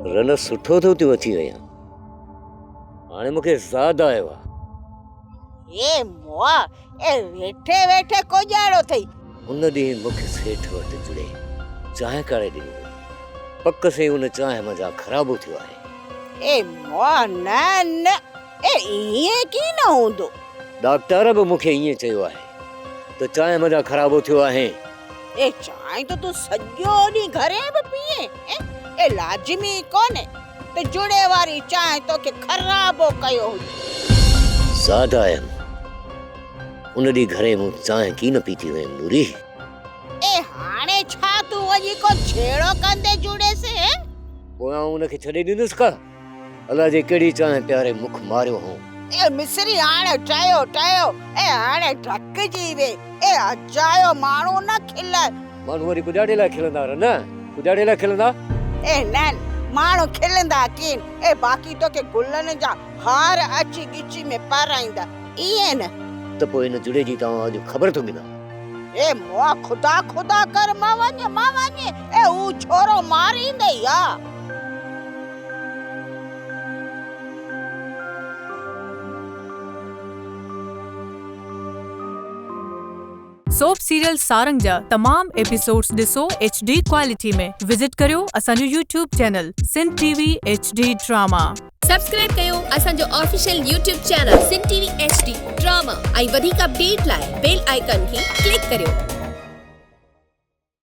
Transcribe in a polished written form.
Run सुठो थो थियो अची वया हाणे मूंखे ज़ाद आयो आहे ए मोआ ए वेठे वेठे को ॼाणो थई उन ॾींहुं मूंखे सेठ वटि जुड़े चांहि काढ़े ॾिनी पक से उन चांहि मज़ा ख़राबु थियो आहे ए मोआ न न ए इएं की न हूंदो डॉक्टर बि मूंखे ईअं चयो आहे त चांहि मज़ा ख़राबु थियो आहे ए चांहि तो तू सॼो ॾींहुं घरे बि पीए ए लाज़मी कोन्हे त जुड़े वारी चांहि तोखे ख़राबो कयो हुजे ज़ाद आयमि उन ॾींहुं घरे मूं चांहि की न पीती हुयमि नूरी ए हाणे छा तू वञी को छेड़ो कंदे जुड़े से पोयां उनखे छॾे ॾिनुसि का अलाह जे कहिड़ी चांहि प्यारे मुख मारियो हो ए मिस्री हाणे ठहियो ए हाणे ढकिजी वे ए अजायो माण्हू न खिलाए माण्हू वरी कुजाड़े लाइ खिलंदा न कुजाड़े लाइ खिलंदा ए न माण्हू खिलंदा कीन ए बाक़ी तोखे गुलनि जा हार अची गिची में पाराईंदा इएं न त पोइ इन जुड़े जी तव्हां अॼु ख़बर थो मिला ए मोआ खुदा खुदा कर मां वञे ए ऊ छोरो मारींदे या सोप सीरियल सारंग जा तमाम एपिसोड्स ॾिसो HD क्वालिटी में विजिट करियो असांजो YouTube channel Sindh TV HD drama subscribe कयो असांजो official YouTube channel Sindh TV HD drama ऐं वधीक अपडेट लाइ बेल आइकन खे क्लिक करियो।